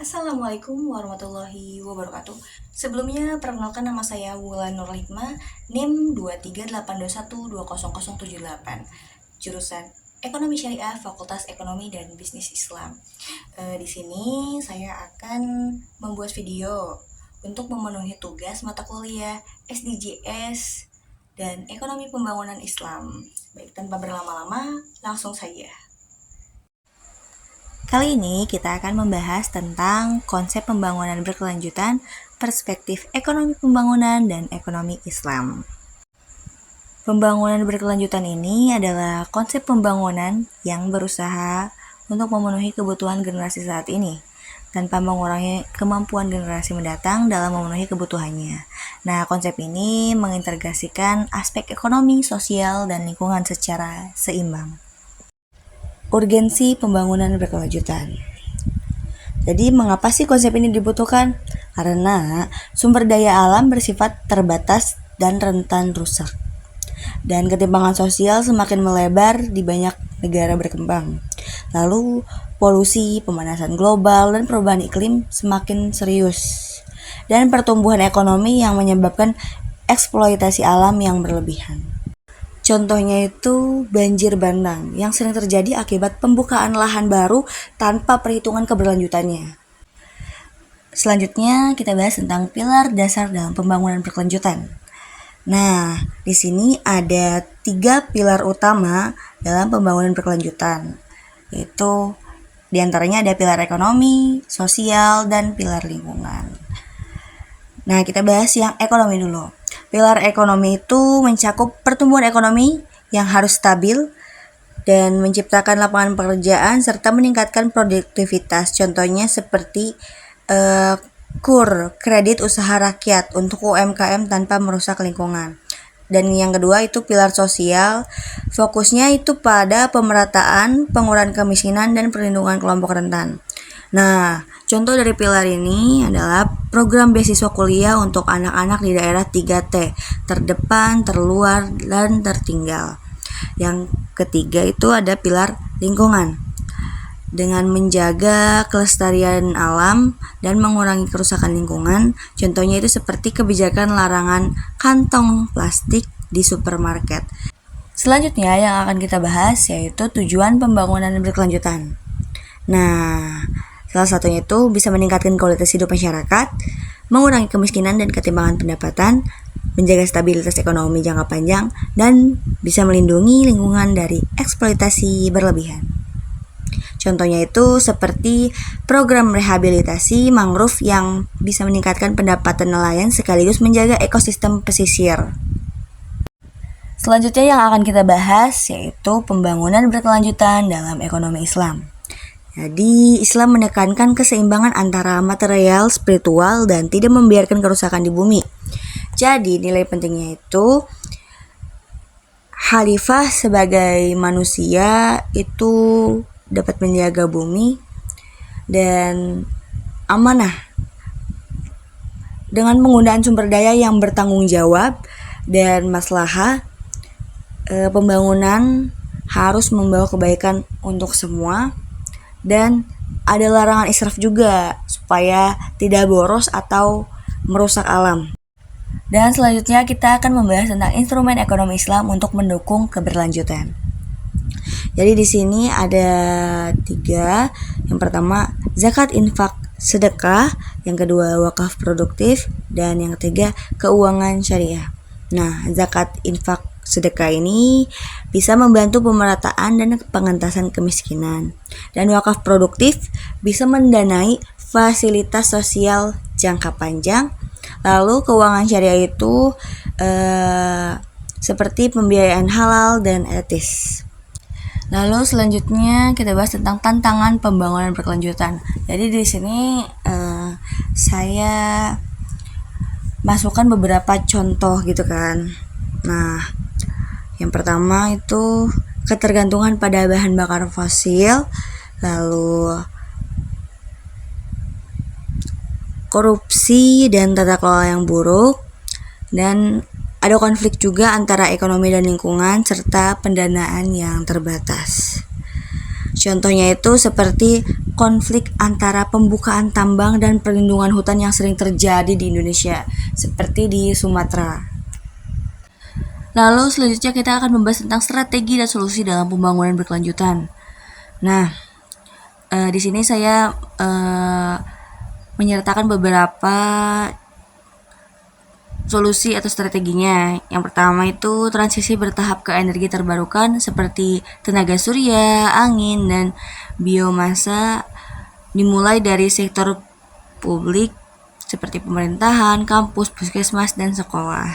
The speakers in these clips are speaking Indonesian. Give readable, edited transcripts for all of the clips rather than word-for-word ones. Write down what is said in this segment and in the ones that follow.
Assalamualaikum warahmatullahi wabarakatuh. Sebelumnya, perkenalkan nama saya Wulan Nurlihma, NIM 23821200078, jurusan Ekonomi Syariah, Fakultas Ekonomi dan Bisnis Islam. Di sini saya akan membuat video untuk memenuhi tugas mata kuliah SDGs dan Ekonomi Pembangunan Islam. Baik, tanpa berlama-lama, langsung saja. Kali ini kita akan membahas tentang konsep pembangunan berkelanjutan, perspektif ekonomi pembangunan, dan ekonomi Islam. Pembangunan berkelanjutan ini adalah konsep pembangunan yang berusaha untuk memenuhi kebutuhan generasi saat ini, tanpa mengurangi kemampuan generasi mendatang dalam memenuhi kebutuhannya. Nah, konsep ini mengintegrasikan aspek ekonomi, sosial, dan lingkungan secara seimbang. Urgensi pembangunan berkelanjutan. Jadi mengapa sih konsep ini dibutuhkan? Karena sumber daya alam bersifat terbatas dan rentan rusak. Dan ketimpangan sosial semakin melebar di banyak negara berkembang. Lalu polusi, pemanasan global, dan perubahan iklim semakin serius. Dan pertumbuhan ekonomi yang menyebabkan eksploitasi alam yang berlebihan. Contohnya itu banjir bandang yang sering terjadi akibat pembukaan lahan baru tanpa perhitungan keberlanjutannya. Selanjutnya kita bahas tentang pilar dasar dalam pembangunan berkelanjutan. Nah, di sini ada 3 pilar utama dalam pembangunan berkelanjutan, yaitu diantaranya ada pilar ekonomi, sosial, dan pilar lingkungan. Nah, kita bahas yang ekonomi dulu. Pilar ekonomi itu mencakup pertumbuhan ekonomi yang harus stabil dan menciptakan lapangan pekerjaan serta meningkatkan produktivitas. Contohnya seperti KUR, kredit usaha rakyat untuk UMKM tanpa merusak lingkungan. Dan yang kedua itu pilar sosial, fokusnya itu pada pemerataan, pengurangan kemiskinan, dan perlindungan kelompok rentan. Nah, contoh dari pilar ini adalah program beasiswa kuliah untuk anak-anak di daerah 3T, terdepan, terluar, dan tertinggal. Yang ketiga itu ada pilar lingkungan, dengan menjaga kelestarian alam dan mengurangi kerusakan lingkungan. Contohnya itu seperti kebijakan larangan kantong plastik di supermarket. Selanjutnya yang akan kita bahas yaitu tujuan pembangunan berkelanjutan. Nah, salah satunya itu bisa meningkatkan kualitas hidup masyarakat, mengurangi kemiskinan dan ketimpangan pendapatan, menjaga stabilitas ekonomi jangka panjang, dan bisa melindungi lingkungan dari eksploitasi berlebihan. Contohnya itu seperti program rehabilitasi mangrove yang bisa meningkatkan pendapatan nelayan sekaligus menjaga ekosistem pesisir. Selanjutnya yang akan kita bahas yaitu pembangunan berkelanjutan dalam ekonomi Islam. Jadi, Islam menekankan keseimbangan antara material, spiritual, dan tidak membiarkan kerusakan di bumi. Jadi, nilai pentingnya itu khalifah sebagai manusia itu dapat menjaga bumi dan amanah dengan penggunaan sumber daya yang bertanggung jawab dan maslahah. Pembangunan harus membawa kebaikan untuk semua. Dan ada larangan israf juga supaya tidak boros atau merusak alam. Dan selanjutnya kita akan membahas tentang instrumen ekonomi Islam untuk mendukung keberlanjutan. Jadi di sini ada 3. Yang pertama zakat, infak, sedekah. Yang kedua wakaf produktif. Dan yang ketiga keuangan syariah. Nah, zakat, infak, sedekah ini bisa membantu pemerataan dan pengentasan kemiskinan. Dan wakaf produktif bisa mendanai fasilitas sosial jangka panjang. Lalu keuangan syariah itu seperti pembiayaan halal dan etis. Lalu selanjutnya kita bahas tentang tantangan pembangunan berkelanjutan. Jadi di sini saya masukkan beberapa contoh gitu kan. Nah, yang pertama itu ketergantungan pada bahan bakar fosil, lalu korupsi dan tata kelola yang buruk, dan ada konflik juga antara ekonomi dan lingkungan serta pendanaan yang terbatas. Contohnya itu seperti konflik antara pembukaan tambang dan perlindungan hutan yang sering terjadi di Indonesia, seperti di Sumatera. Lalu selanjutnya kita akan membahas tentang strategi dan solusi dalam pembangunan berkelanjutan. Nah, di sini saya menyertakan beberapa solusi atau strateginya. Yang pertama itu transisi bertahap ke energi terbarukan seperti tenaga surya, angin, dan biomasa dimulai dari sektor publik seperti pemerintahan, kampus, puskesmas, dan sekolah.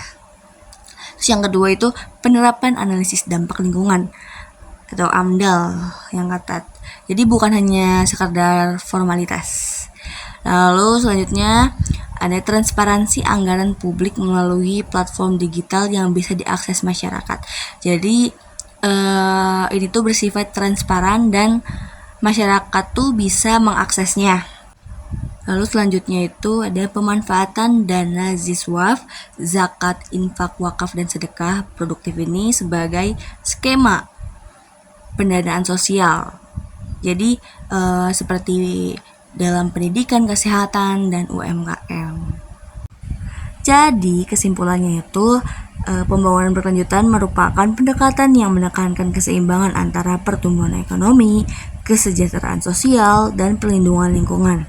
Terus yang kedua itu penerapan analisis dampak lingkungan atau AMDAL yang ketat. Jadi bukan hanya sekadar formalitas. Lalu selanjutnya ada transparansi anggaran publik melalui platform digital yang bisa diakses masyarakat. Jadi ini tuh bersifat transparan dan masyarakat tuh bisa mengaksesnya. Lalu selanjutnya itu ada pemanfaatan dana ziswaf, zakat, infak, wakaf, dan sedekah produktif ini sebagai skema pendanaan sosial. Jadi seperti dalam pendidikan, kesehatan, dan UMKM. Jadi kesimpulannya itu pembangunan berkelanjutan merupakan pendekatan yang menekankan keseimbangan antara pertumbuhan ekonomi, kesejahteraan sosial, dan perlindungan lingkungan.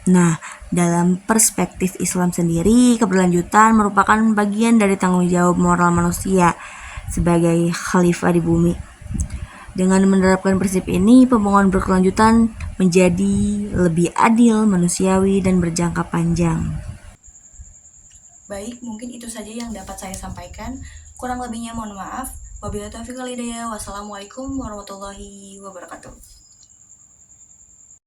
Nah, dalam perspektif Islam sendiri, keberlanjutan merupakan bagian dari tanggung jawab moral manusia sebagai khalifah di bumi. Dengan menerapkan prinsip ini, pembangunan berkelanjutan menjadi lebih adil, manusiawi, dan berjangka panjang. Baik, mungkin itu saja yang dapat saya sampaikan. Kurang lebihnya mohon maaf. Wabillahi taufiq wal hidayah. Wassalamualaikum warahmatullahi wabarakatuh.